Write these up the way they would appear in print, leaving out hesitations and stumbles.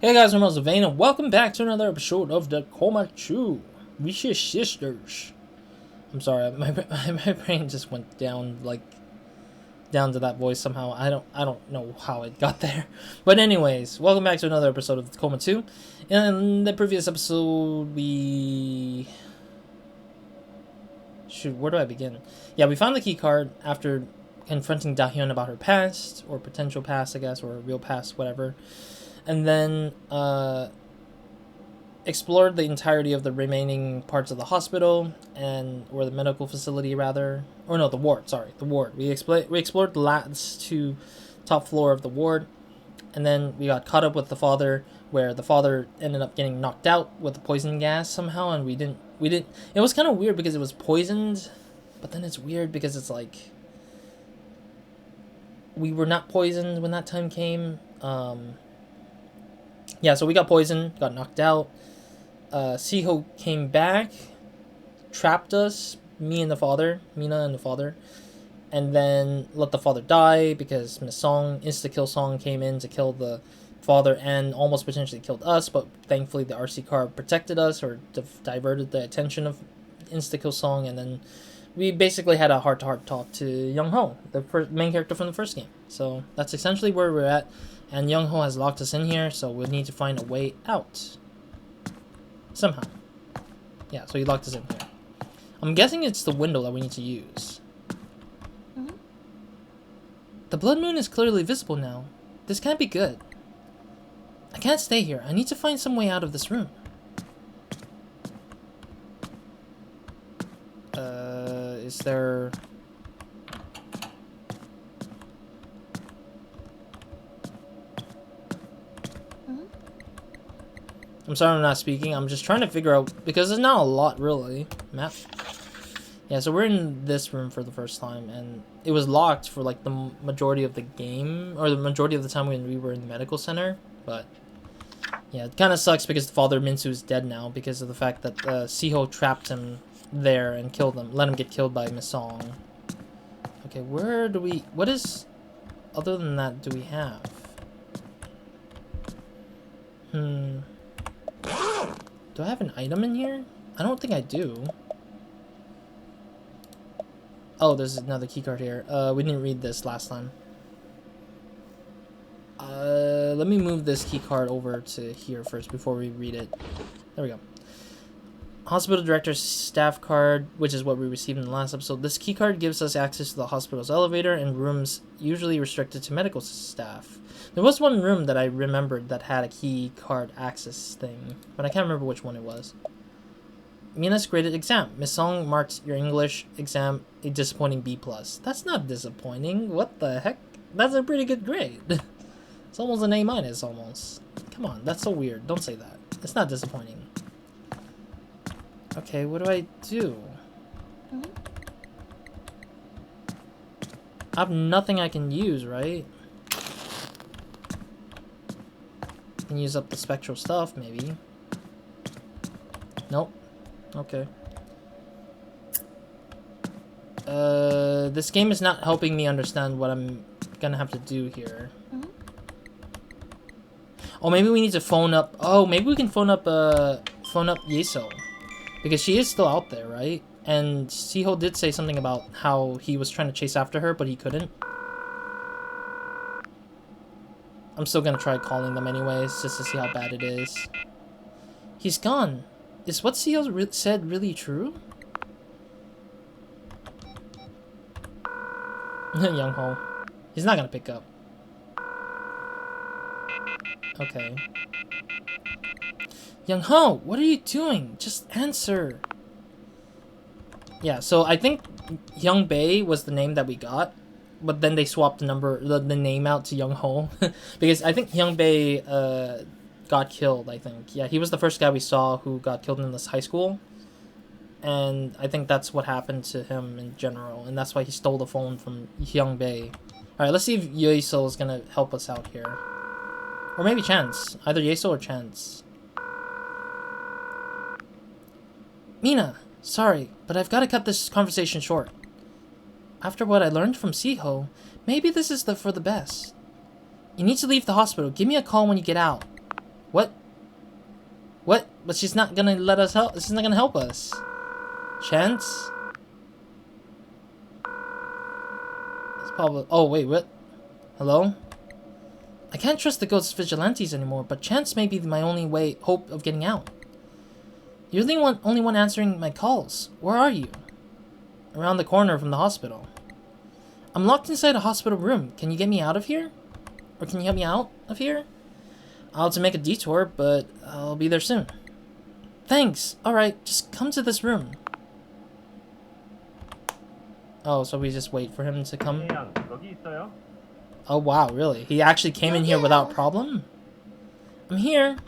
Hey guys, I'm RozaldVane, and welcome back to another episode of the Coma 2. Vicious Sisters. I'm sorry, my brain just went down, down to that voice somehow. I don't know how it got there. But anyways, welcome back to another episode of the Coma 2. In the previous episode, where do I begin? Yeah, we found the key card after confronting Dahyun about her past, or potential past, I guess, or real past, whatever. And then explored the entirety of the remaining parts of the hospital or the medical facility rather, or no, the ward. Sorry, the ward. We explored the last two top floor of the ward, and then we got caught up with the father, where the father ended up getting knocked out with the poison gas somehow, and we didn't. It was kind of weird because it was poisoned, but then it's weird because it's like we were not poisoned when that time came. Yeah, so we got poisoned, got knocked out. Siho came back, trapped us, Mina and the father, and then let the father die because Miss Song, insta-kill Song, came in to kill the father and almost potentially killed us, but thankfully the RC car protected us or diverted the attention of insta-kill Song, and then we basically had a heart-to-heart talk to Youngho, the main character from the first game. So that's essentially where we're at. And Youngho has locked us in here, so we'll need to find a way out. Somehow. Yeah, so he locked us in here. I'm guessing it's the window that we need to use. Mm-hmm. The blood moon is clearly visible now. This can't be good. I can't stay here. I need to find some way out of this room. Is there... I'm sorry I'm not speaking. I'm just trying to figure out, because there's not a lot really. Map. Yeah, so we're in this room for the first time, and it was locked for like the majority of the game, or the majority of the time when we were in the medical center. But yeah, it kind of sucks because the father Minsu is dead now because of the fact that Siho trapped him there and killed him, let him get killed by Miss Song. Okay, where do we? What is? Other than that, do we have? Do I have an item in here? I don't think I do. Oh, there's another keycard here. We didn't read this last time. Let me move this keycard over to here first before we read it. There we go. Hospital director's staff card, which is what we received in the last episode. This keycard gives us access to the hospital's elevator and rooms usually restricted to medical staff. There was one room that I remembered that had a key card access thing, but I can't remember which one it was. Mina's graded exam. Miss Song marked your English exam a disappointing B+. That's not disappointing. What the heck? That's a pretty good grade. It's almost an A- almost. Come on, that's so weird. Don't say that. It's not disappointing. Okay, what do I do? I have nothing I can use, right? Can use up the spectral stuff, maybe. Nope. Okay. This game is not helping me understand what I'm gonna have to do here. Oh, maybe we need to phone up. Oh, maybe we can phone up Yeso, because she is still out there, right? And Siho did say something about how he was trying to chase after her, but he couldn't. I'm still gonna try calling them anyways, just to see how bad it is. He's gone. Is what Siho said really true? Youngho. He's not gonna pick up. Okay. Youngho, what are you doing? Just answer. Yeah, so I think Youngbei was the name that we got, but then they swapped the name out to Youngho because I think Youngbei got killed. I think, yeah, he was the first guy we saw who got killed in this high school, and I think that's what happened to him in general, and that's why he stole the phone from Youngbei. All right, let's see if Yeso is gonna help us out here, or maybe Chance. Either Yeso or Chance. Mina, sorry, but I've got to cut this conversation short. After what I learned from Siho, maybe this is for the best. You need to leave the hospital. Give me a call when you get out. What? What? But she's not gonna let us help. She's not gonna help us. Chance? It's probably... Oh, wait, what? Hello? I can't trust the ghost vigilantes anymore, but Chance may be my only hope of getting out. You're the only one answering my calls. Where are you? Around the corner from the hospital. I'm locked inside a hospital room. Can you get me out of here? Or can you help me out of here? I'll have to make a detour, but I'll be there soon. Thanks. Alright, just come to this room. Oh, so we just wait for him to come? Oh wow, really? He actually came in here without problem? I'm here.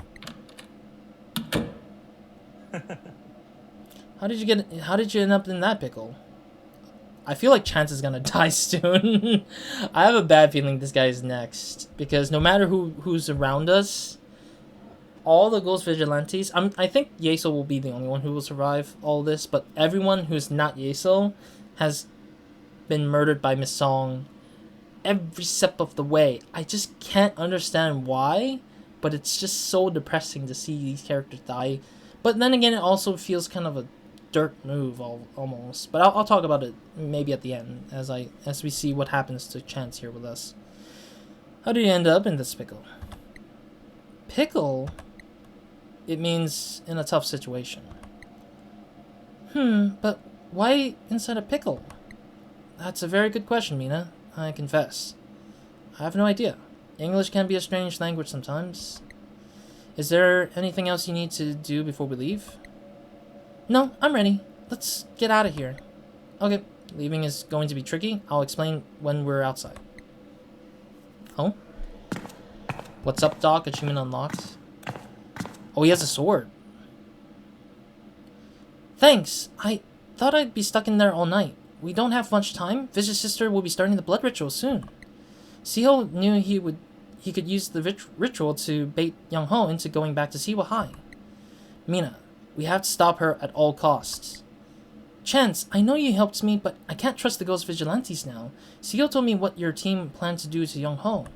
How did you end up in that pickle? I feel like Chance is gonna die soon. I have a bad feeling this guy is next. Because no matter who's around us, all the ghost vigilantes, I think Yeso will be the only one who will survive all this, but everyone who's not Yeso has been murdered by Miss Song every step of the way. I just can't understand why, but it's just so depressing to see these characters die. But then again, it also feels kind of a dirt move almost. But I'll talk about it maybe at the end as we see what happens to Chance here with us. How did you end up in this pickle? Pickle? It means in a tough situation. But why inside a pickle? That's a very good question, Mina. I confess. I have no idea. English can be a strange language sometimes. Is there anything else you need to do before we leave? No, I'm ready. Let's get out of here. Okay, leaving is going to be tricky. I'll explain when we're outside. Oh? What's up, Doc? Achievement unlocked. Oh, he has a sword. Thanks. I thought I'd be stuck in there all night. We don't have much time. Vicious Sister will be starting the blood ritual soon. Siho knew he could use the ritual to bait Youngho into going back to Siwa High. Mina, we have to stop her at all costs. Chance, I know you helped me, but I can't trust the ghost vigilantes now. Siho told me what your team planned to do to Youngho.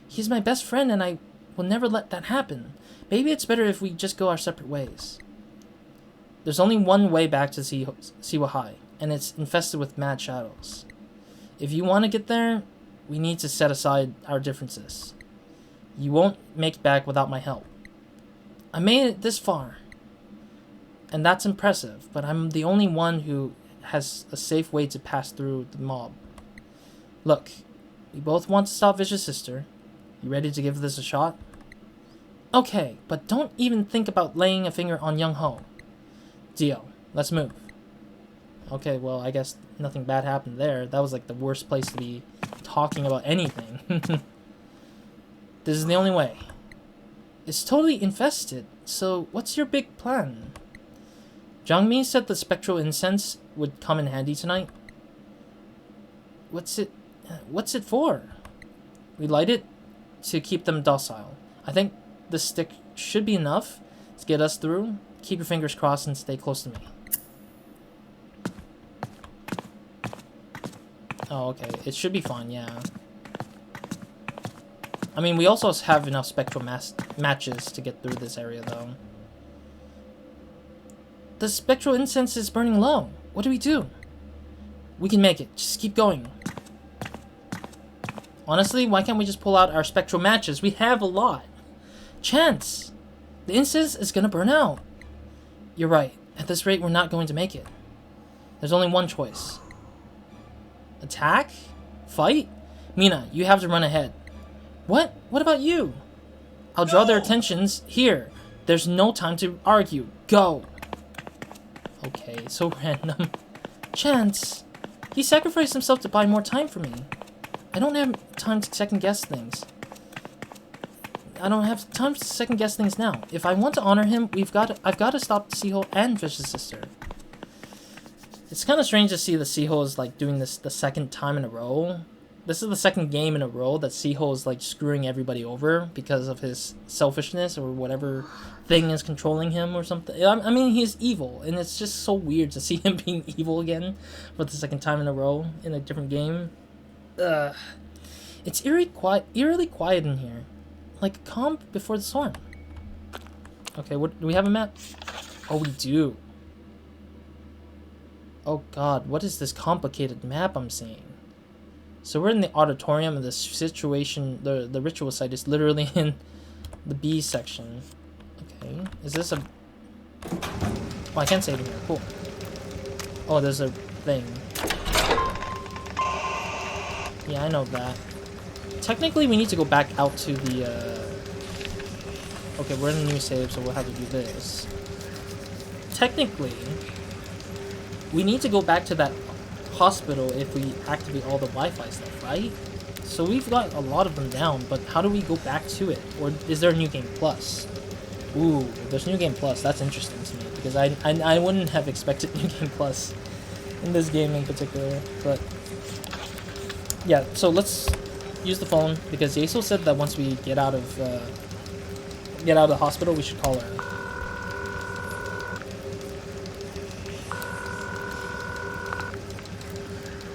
He's my best friend, and I will never let that happen. Maybe it's better if we just go our separate ways. There's only one way back to Siwa High, and it's infested with mad shadows. If you want to get there, we need to set aside our differences. You won't make it back without my help. I made it this far, and that's impressive, but I'm the only one who has a safe way to pass through the mob. Look, we both want to stop Vicious Sister. You ready to give this a shot? Okay, but don't even think about laying a finger on Youngho. Deal. Let's move. Okay, well, I guess nothing bad happened there. That was like the worst place to be talking about anything. This is the only way. It's totally infested, so what's your big plan? Jangmi said the spectral incense would come in handy tonight. What's it for? We light it to keep them docile. I think the stick should be enough to get us through. Keep your fingers crossed and stay close to me. Oh, okay. It should be fine, yeah. I mean, we also have enough spectral matches to get through this area, though. The spectral incense is burning low. What do we do? We can make it. Just keep going. Honestly, why can't we just pull out our spectral matches? We have a lot. Chance! The incense is gonna burn out. You're right. At this rate, we're not going to make it. There's only one choice. Attack? Fight? Mina, you have to run ahead. What? What about you? I'll draw their attentions. Here. There's no time to argue. Go! Okay, so random. Chance! He sacrificed himself to buy more time for me. I don't have time to second-guess things. I don't have time to second-guess things now. If I want to honor him, I've got to stop Siho and Vicious Sister. It's kind of strange to see that Siho is like doing this the second time in a row. This is the second game in a row that Siho is like screwing everybody over because of his selfishness or whatever thing is controlling him or something. I mean, he's evil, and it's just so weird to see him being evil again for the second time in a row in a different game. It's eerily quiet in here, like a calm before the storm. Okay, what do we have a map? Oh, we do. Oh god, what is this complicated map I'm seeing? So we're in the auditorium, and the situation, the ritual site is literally in the B section. Okay, is this a... Oh, I can't save it here. Cool. Oh, there's a thing. Yeah, I know that. Technically, we need to go back out to the, Okay, we're in a new save, so we'll have to do this. Technically, we need to go back to that hospital if we activate all the Wi-Fi stuff, right? So we've got a lot of them down, but how do we go back to it? Or is there a New Game Plus? Ooh, there's New Game Plus. That's interesting to me, because I wouldn't have expected New Game Plus in this game in particular, but... Yeah, so let's use the phone, because Yaso said that once we get out of the hospital, we should call her.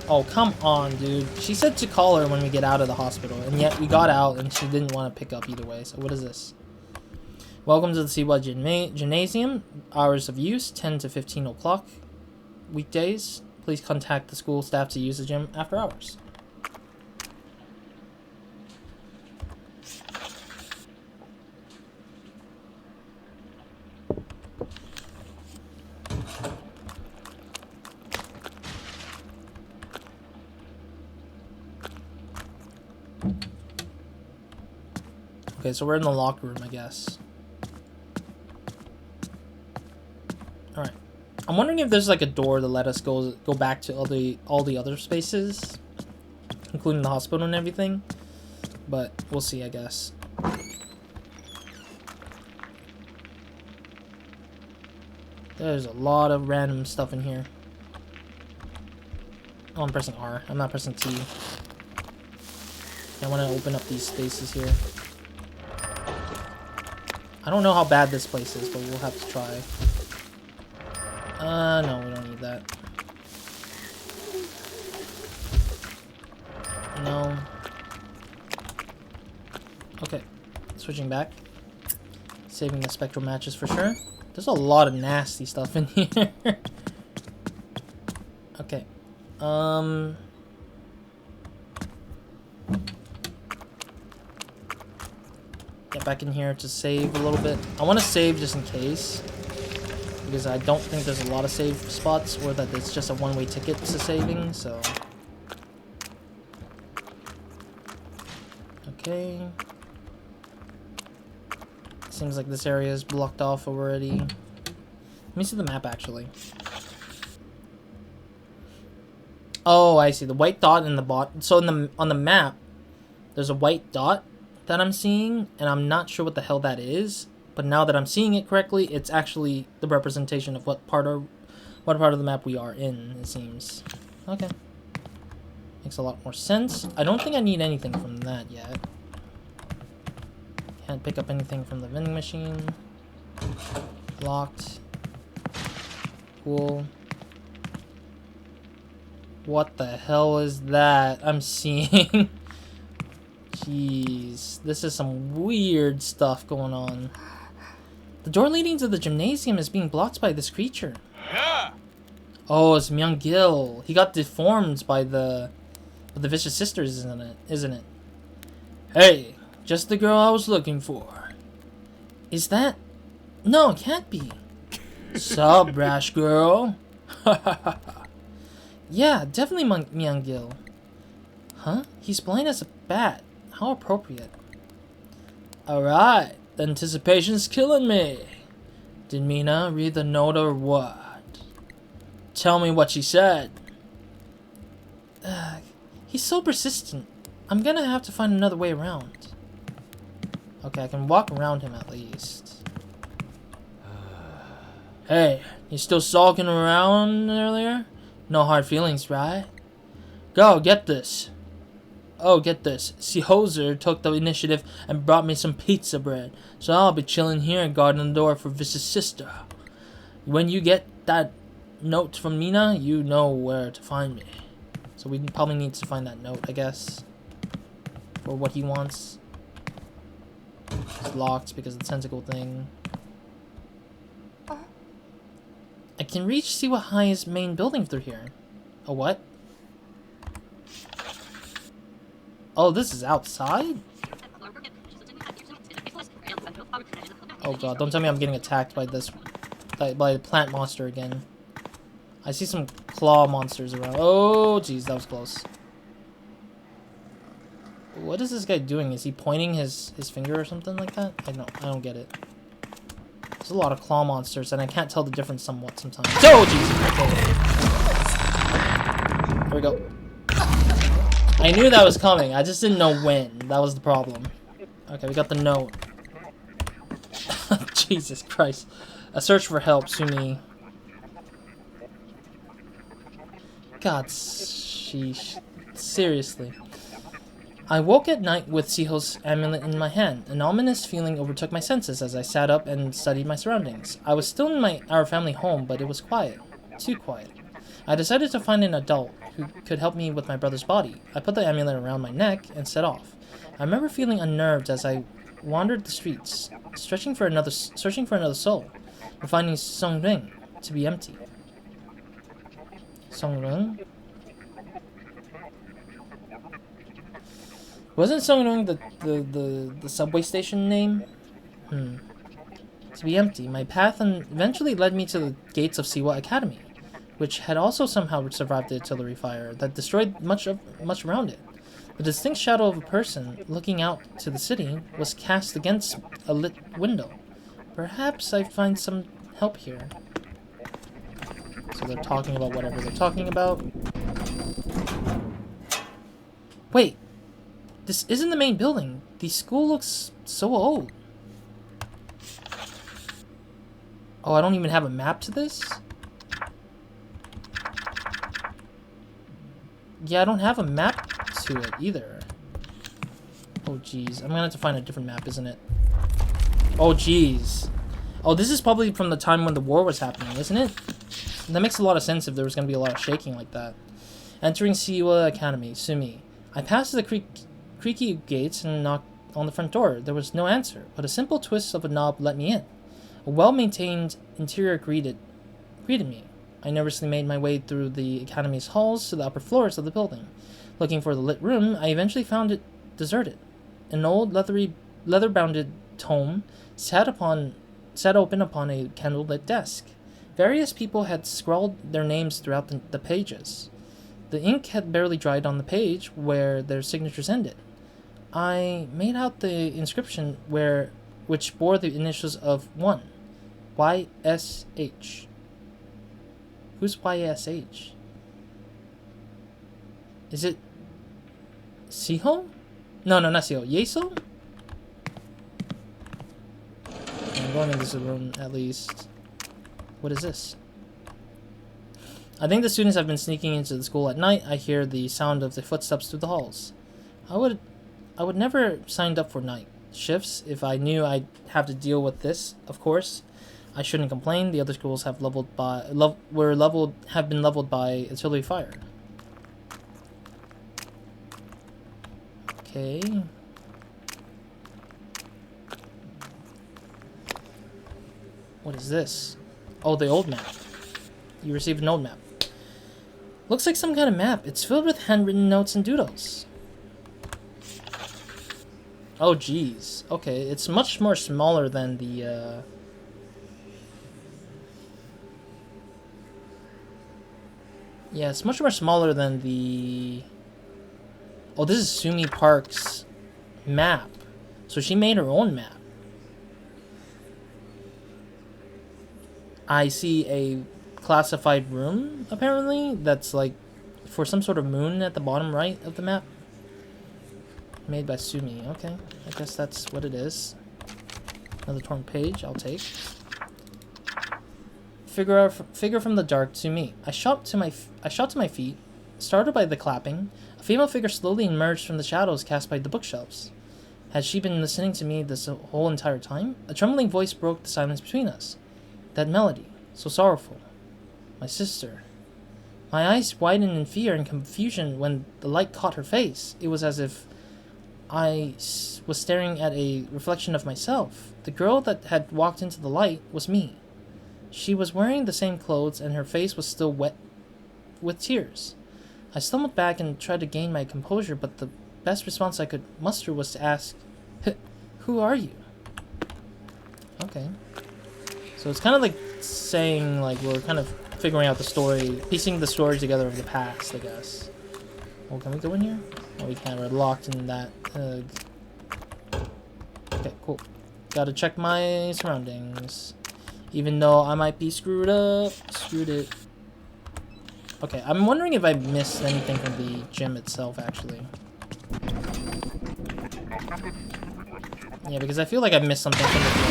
Oh, come on, dude. She said to call her when we get out of the hospital, and yet we got out and she didn't want to pick up either way. So what is this? Welcome to the Siwa Gymnasium. Hours of use, 10 to 15 o'clock. Weekdays. Please contact the school staff to use the gym after hours. Okay, so we're in the locker room, I guess. Alright. I'm wondering if there's like a door to let us go back to all the other spaces, including the hospital and everything. But we'll see, I guess. There's a lot of random stuff in here. Oh, I'm pressing R. I'm not pressing T. I want to open up these spaces here. I don't know how bad this place is, but we'll have to try. No, we don't need that. No. Okay. Switching back. Saving the spectral matches for sure. There's a lot of nasty stuff in here. Okay. Get back in here to save a little bit. I want to save just in case, because I don't think there's a lot of save spots, or that it's just a one-way ticket to saving, so... Okay. Seems like this area is blocked off already. Let me see the map, actually. Oh, I see. The white dot in the bot. So on the map, there's a white dot that I'm seeing, and I'm not sure what the hell that is. But now that I'm seeing it correctly, it's actually the representation of what part of the map we are in, it seems. Okay. Makes a lot more sense. I don't think I need anything from that yet. Can't pick up anything from the vending machine. Locked. Cool. What the hell is that I'm seeing? Jeez, this is some weird stuff going on. The door leading to the gymnasium is being blocked by this creature. Yeah. Oh, it's Youngho. He got deformed by the vicious sisters, isn't it? Hey, just the girl I was looking for. Is that? No, it can't be. Sup, brash girl? Yeah, definitely Youngho. Huh? He's blind as a bat. How appropriate. Alright, the anticipation's killing me. Did Mina read the note or what? Tell me what she said. He's so persistent. I'm gonna have to find another way around. Okay, I can walk around him at least. Hey, you still sulking around earlier? No hard feelings, right? Go, get this. Oh, get this. See, Hoser took the initiative and brought me some pizza bread. So I'll be chilling here and guarding the door for Vicious Sister. When you get that note from Mina, you know where to find me. So we probably need to find that note, I guess. For what he wants. It's locked because of the tentacle thing. I can reach Siwa High's main building through here. A what? Oh, this is outside? Oh god, don't tell me I'm getting attacked by this... by the plant monster again. I see some claw monsters around. Oh, jeez, that was close. What is this guy doing? Is he pointing his finger or something like that? I don't get it. There's a lot of claw monsters, and I can't tell the difference somewhat sometimes. Oh, jeez. Okay. Here we go. I knew that was coming. I just didn't know when. That was the problem. Okay, we got the note. Jesus Christ. A search for help, Sumi. God, sheesh. Seriously. I woke at night with Siho's amulet in my hand. An ominous feeling overtook my senses as I sat up and studied my surroundings. I was still in our family home, but it was quiet. Too quiet. I decided to find an adult who could help me with my brother's body. I put the amulet around my neck and set off. I remember feeling unnerved as I wandered the streets, searching for another soul, but finding Songring to be empty. Songring? Wasn't Songrong the subway station name? To be empty. My path eventually led me to the gates of Siwa Academy, which had also somehow survived the artillery fire that destroyed much around it. The distinct shadow of a person looking out to the city was cast against a lit window. Perhaps I'd find some help here. So they're talking about whatever they're talking about. Wait! This isn't the main building. The school looks so old. Oh, I don't even have a map to this? Yeah, I don't have a map to it either. Oh, jeez. I'm gonna have to find a different map, isn't it? Oh, jeez. Oh, this is probably from the time when the war was happening, isn't it? That makes a lot of sense if there was gonna be a lot of shaking like that. Entering Siwa Academy, Sumi. I passed the creaky gates and knocked on the front door. There was no answer, but a simple twist of a knob let me in. A well-maintained interior greeted me. I nervously made my way through the academy's halls to the upper floors of the building. Looking for the lit room, I eventually found it deserted. An old leather-bounded tome sat open upon a candlelit desk. Various people had scrawled their names throughout the pages. The ink had barely dried on the page where their signatures ended. I made out the inscription which bore the initials of 1. YSH. Who's YSH? Is it Siho? No, not Siho. Yeso? I'm going into this room at least. What is this? I think the students have been sneaking into the school at night. I hear the sound of the footsteps through the halls. I would never signed up for night shifts if I knew I'd have to deal with this, of course. I shouldn't complain. The other schools have been leveled by artillery fire. Okay. What is this? Oh, the old map. You received an old map. Looks like some kind of map. It's filled with handwritten notes and doodles. Oh, geez. Okay, it's much more smaller than the, Yeah, it's much more smaller than the... Oh, this is Sumi Park's map. So she made her own map. I see a classified room, apparently, that's like for some sort of moon at the bottom right of the map. Made by Sumi. Okay, I guess that's what it is. Another torn page, I'll take. Figure from the dark to me. I shot to my feet, startled by the clapping. A female figure slowly emerged from the shadows cast by the bookshelves. Had she been listening to me this whole entire time? A trembling voice broke the silence between us. That melody, so sorrowful. My sister. My eyes widened in fear and confusion when the light caught her face. It was as if I was staring at a reflection of myself. The girl that had walked into the light was me. She was wearing the same clothes and her face was still wet with tears. I stumbled back and tried to gain my composure, but the best response I could muster was to ask, "Who are you?" Okay. So it's kind of like saying, like, we're kind of figuring out the story, piecing the story together of the past, I guess. Oh, can we go in here? Oh, we can't. We're locked in that. Okay, cool. Gotta check my surroundings. Even though I might be screwed up. Screwed it. Okay, I'm wondering if I missed anything from the gym itself, actually. Yeah, because I feel like I missed something from the gym.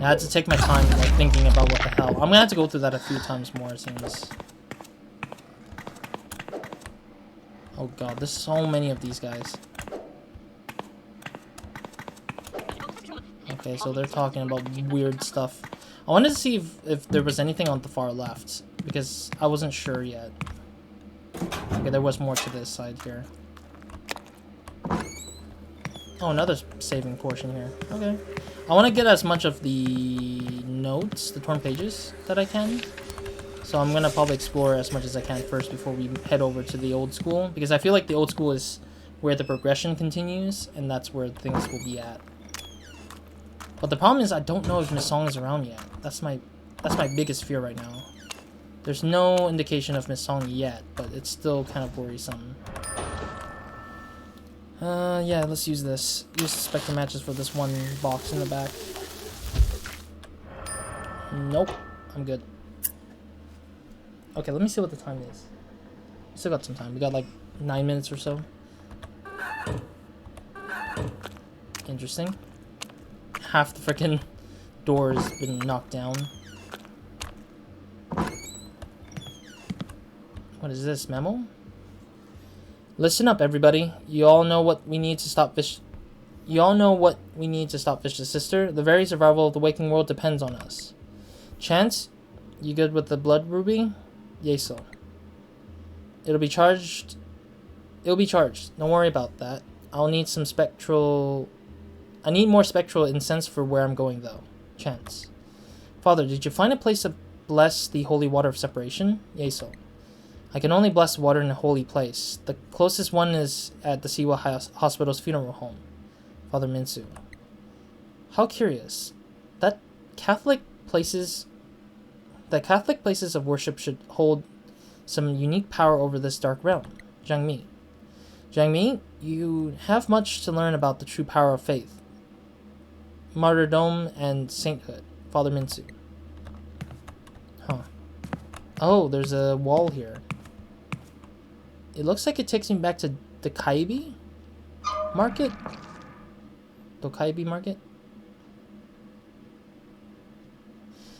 I had to take my time, like, thinking about what the hell. I'm gonna have to go through that a few times more, it seems. Oh god, there's so many of these guys. Okay, so they're talking about weird stuff. I wanted to see if there was anything on the far left, because I wasn't sure yet. Okay, there was more to this side here. Oh, another saving portion here. Okay. I want to get as much of the notes, the torn pages, that I can. So I'm going to probably explore as much as I can first before we head over to the old school. Because I feel like the old school is where the progression continues, and that's where things will be at. But the problem is I don't know if Miss Song is around yet. That's my biggest fear right now. There's no indication of Miss Song yet, but it's still kind of worrisome. Yeah, let's use this. Use Spectre matches for this one box in the back. Nope, I'm good. Okay, let me see what the time is. Still got some time. We got like 9 minutes or so. Interesting. Half the freaking door has been knocked down. What is this, memo? Listen up, everybody. You all know what we need to stop Fish. You all know what we need to stop Fish's sister. The very survival of the waking world depends on us. Chance, you good with the blood ruby? Yeso. It'll be charged. It'll be charged. Don't worry about that. I'll need some spectral. I need more spectral incense for where I'm going, though. Chance. Father, did you find a place to bless the holy water of separation? Yeso. I can only bless water in a holy place. The closest one is at the Siwa Hospital's funeral home. Father Minsu. How curious. That Catholic places of worship should hold some unique power over this dark realm. Jiang Mi. Jiang Mi, you have much to learn about the true power of faith, martyrdom, and sainthood. Father Minsu. Huh. Oh, there's a wall here. It looks like it takes me back to Dokaibi Market? Dokaibi Market?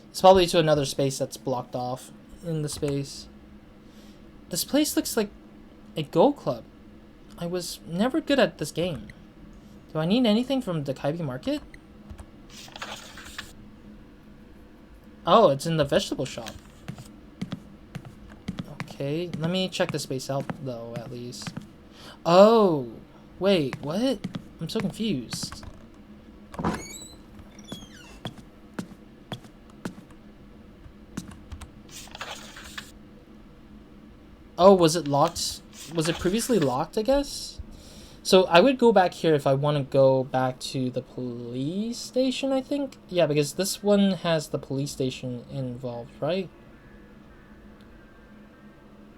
It's probably to another space that's blocked off in the space. This place looks like a Go Club. I was never good at this game. Do I need anything from Dokaibi Market? Oh, it's in the vegetable shop. Okay, let me check the space out, though, at least. Oh, wait, what? I'm so confused. Oh, was it locked? Was it previously locked, I guess? So I would go back here if I want to go back to the police station, I think? Yeah, because this one has the police station involved, right?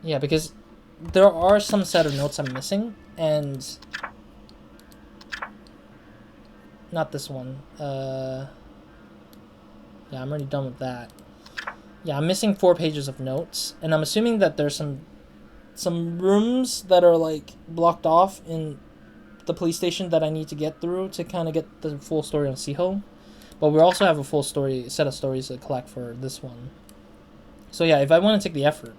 Yeah, because there are some set of notes I'm missing, and... Not this one. Yeah, I'm already done with that. Yeah, I'm missing 4 pages of notes, and I'm assuming that there's some rooms that are, like, blocked off in the police station that I need to get through to kind of get the full story on Siho. But we also have a full set of stories to collect for this one. So yeah, if I want to take the effort,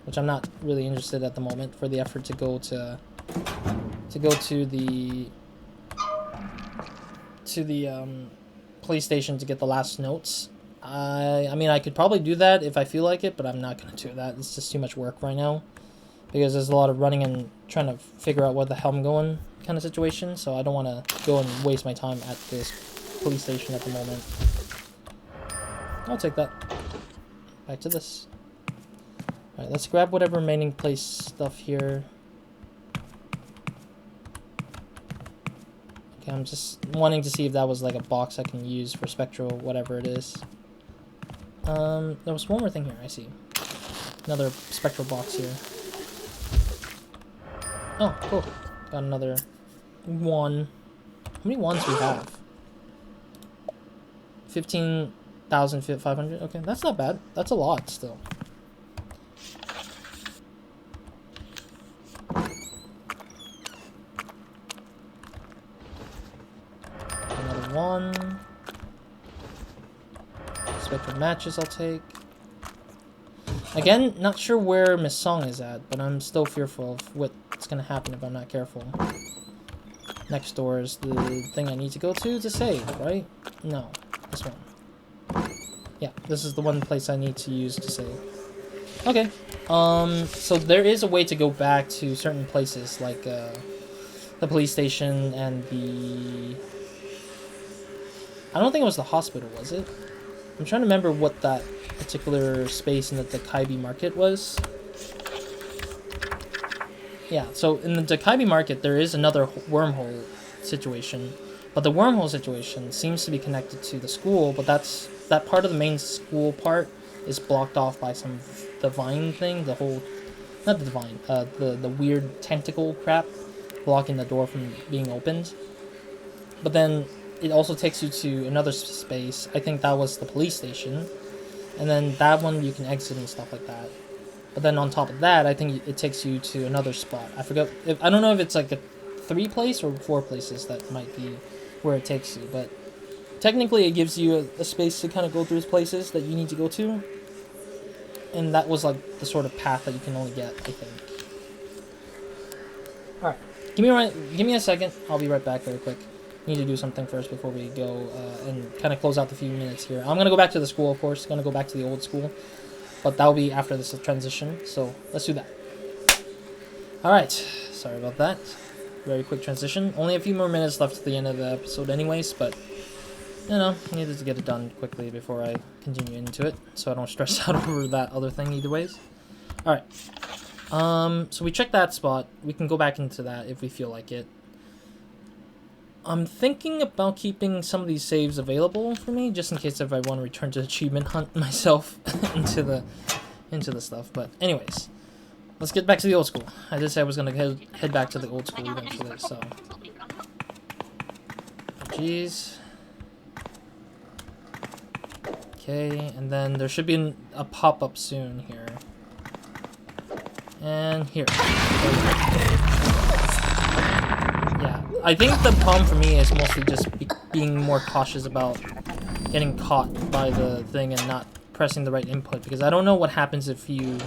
which I'm not really interested at the moment, for the effort to go to the police station to get the last notes. I mean, I could probably do that if I feel like it, but I'm not going to do that. It's just too much work right now, because there's a lot of running and trying to figure out where the hell I'm going kind of situation, so I don't want to go and waste my time at this police station at the moment. I'll take that. Back to this. Alright, let's grab whatever remaining place stuff here. Okay, I'm just wanting to see if that was like a box I can use for spectral, whatever it is. There was one more thing here, I see. Another spectral box here. Oh, cool. Got another one. How many ones do we have? 15,500. Okay, that's not bad. That's a lot still. Another one. Spectral matches I'll take. Again, not sure where Miss Song is at, but I'm still fearful of what's gonna happen if I'm not careful. Next door is the thing I need to go to save, right? No, this one. Yeah, this is the one place I need to use to save. Okay, so there is a way to go back to certain places, like the police station and the... I don't think it was the hospital, was it? I'm trying to remember what that particular space in the Dakaibi market was. Yeah, so in the Dakaibi market, there is another wormhole situation, but the wormhole situation seems to be connected to the school, but that part of the main school part is blocked off by some divine thing, the whole, not the divine, the weird tentacle crap blocking the door from being opened. But then it also takes you to another space. I think that was the police station, and then that one you can exit and stuff like that. But then on top of that, I think it takes you to another spot. I forgot. I don't know if it's like a 3 place or 4 places that might be where it takes you. But technically, it gives you a space to kind of go through places that you need to go to. And that was like the sort of path that you can only get, I think. All right, give me a second. I'll be right back very quick. Need to do something first before we go and kind of close out the few minutes here. I'm gonna go back to the school, of course. Gonna go back to the old school. But that'll be after this transition, so let's do that. Alright, sorry about that. Very quick transition. Only a few more minutes left at the end of the episode anyways, but, you know, I needed to get it done quickly before I continue into it, so I don't stress out over that other thing either ways. Alright. So we checked that spot. We can go back into that if we feel like it. I'm thinking about keeping some of these saves available for me, just in case if I want to return to achievement hunt myself into the stuff. But anyways, let's get back to the old school. I did say I was gonna head back to the old school eventually, so. Jeez. Okay, and then there should be a pop-up soon here. And here. Yeah, I think the problem for me is mostly just being more cautious about getting caught by the thing and not pressing the right input, because I don't know what happens if you...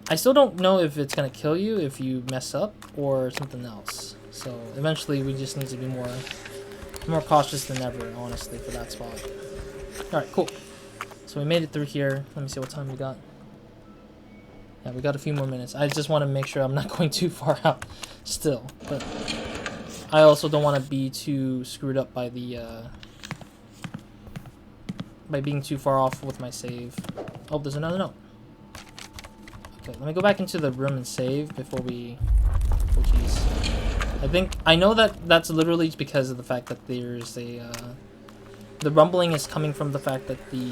I still don't know if it's going to kill you if you mess up or something else. So eventually we just need to be more cautious than ever, honestly, for that spot. Alright, cool. So we made it through here. Let me see what time we got. Yeah, we got a few more minutes. I just want to make sure I'm not going too far out still. But I also don't want to be too screwed up by the by being too far off with my save. Oh, there's another note. Okay, let me go back into the room and save before we... Oh, jeez. I know that that's literally because of the fact that there's a... The rumbling is coming from the fact that the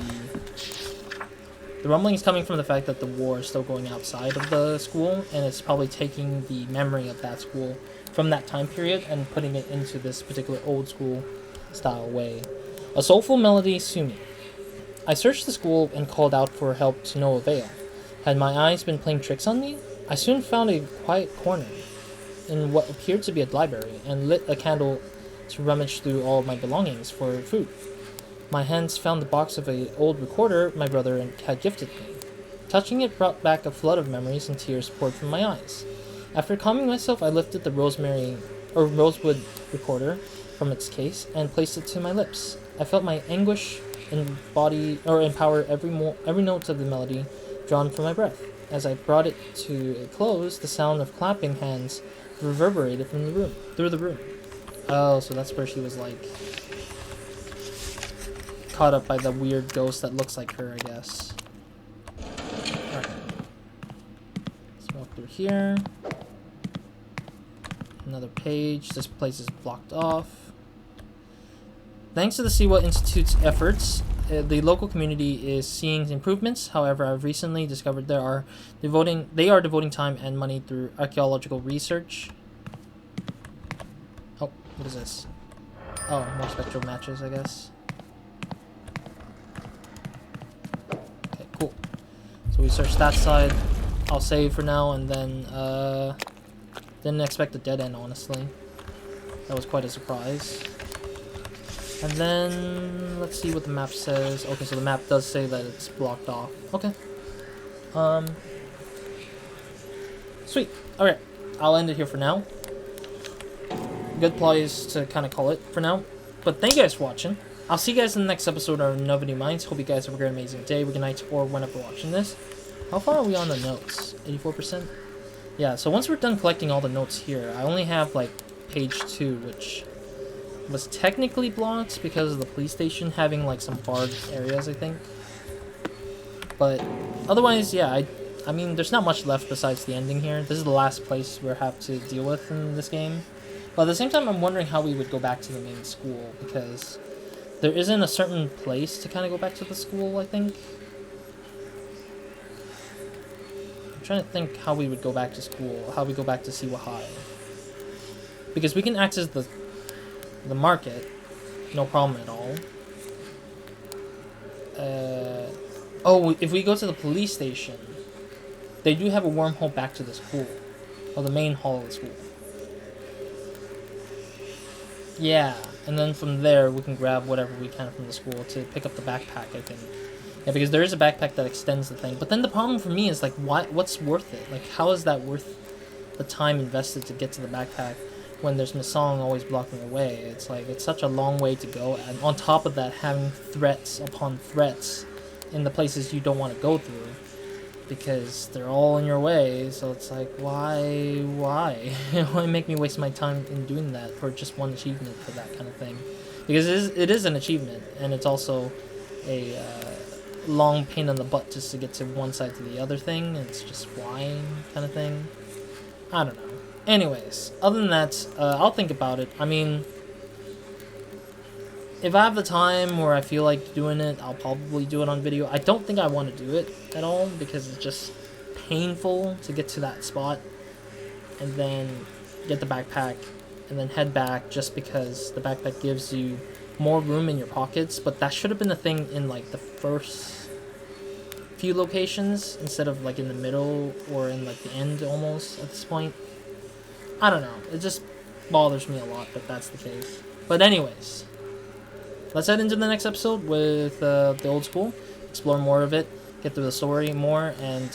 war is still going outside of the school, and it's probably taking the memory of that school from that time period and putting it into this particular old school style way. A soulful melody, Sumi. I searched the school and called out for help to no avail. Had my eyes been playing tricks on me? I soon found a quiet corner in what appeared to be a library and lit a candle to rummage through all of my belongings for food. My hands found the box of an old recorder my brother had gifted me. Touching it brought back a flood of memories, and tears poured from my eyes. After calming myself, I lifted the rosewood recorder from its case and placed it to my lips. I felt my anguish empower every note of the melody drawn from my breath. As I brought it to a close, the sound of clapping hands reverberated through the room. Oh, so that's where she was like... caught up by the weird ghost that looks like her, I guess. Alright. Let's walk through here. Another page. This place is blocked off. Thanks to the Siwa Institute's efforts, the local community is seeing improvements. However, I've recently discovered they are devoting time and money through archaeological research. Oh, what is this? Oh, more spectral matches, I guess. Okay, cool. So we searched that side. I'll save for now, and then didn't expect a dead end, honestly. That was quite a surprise. And then, let's see what the map says. Okay, so the map does say that it's blocked off. Okay. Sweet. Alright, I'll end it here for now. Good place to kind of call it for now. But thank you guys for watching. I'll see you guys in the next episode of Nobody Minds. Hope you guys have a great, amazing day, week, night, or whenever watching this. How far are we on the notes? 84%? Yeah, so once we're done collecting all the notes here, I only have, like, page 2, which was technically blocked because of the police station having like some barred areas, I think. But otherwise, yeah, I mean, there's not much left besides the ending here. This is the last place we have to deal with in this game. But at the same time, I'm wondering how we would go back to the main school, because there isn't a certain place to kind of go back to the school, I think. I'm trying to think how we would go back to school, how we go back to Siwa High. Because we can access the market, no problem at all. Oh, if we go to the police station, they do have a wormhole back to the school, or the main hall of the school. Yeah, and then from there we can grab whatever we can from the school to pick up the backpack, I think. Yeah, because there is a backpack that extends the thing. But then the problem for me is like, what's worth it? Like, how is that worth the time invested to get to the backpack when there's Misong always blocking the way? It's like, it's such a long way to go, and on top of that, having threats upon threats in the places you don't want to go through, because they're all in your way. So it's like, why why make me waste my time in doing that for just one achievement for that kind of thing? Because it is an achievement, and it's also a long pain in the butt just to get to one side to the other thing. It's just flying kind of thing. I don't know. Anyways, other than that, I'll think about it. I mean, if I have the time or I feel like doing it, I'll probably do it on video. I don't think I want to do it at all because it's just painful to get to that spot and then get the backpack and then head back, just because the backpack gives you more room in your pockets. But that should have been a thing in like the first few locations instead of like in the middle or in like the end almost at this point. I don't know. It just bothers me a lot that that's the case. But anyways, let's head into the next episode with the old school. Explore more of it. Get through the story more and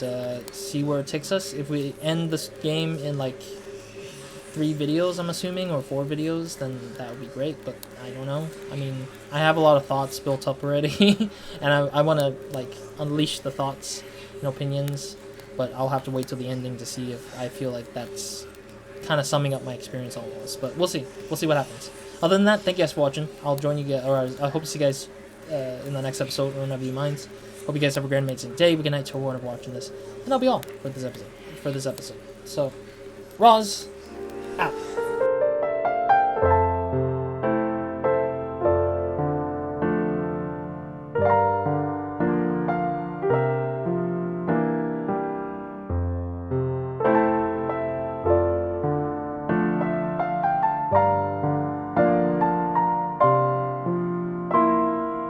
see where it takes us. If we end this game in like 3 videos, I'm assuming, or 4 videos, then that would be great. But I don't know. I mean, I have a lot of thoughts built up already. And I want to like unleash the thoughts and opinions. But I'll have to wait till the ending to see if I feel like that's kind of summing up my experience almost. But we'll see. We'll see what happens. Other than that, thank you guys for watching. I'll join you guys, or I hope to see you guys in the next episode or whenever you mind. Hope you guys have a great, amazing day, week, night, or whenever watching this. And that'll be all for this episode. So, Roz, out.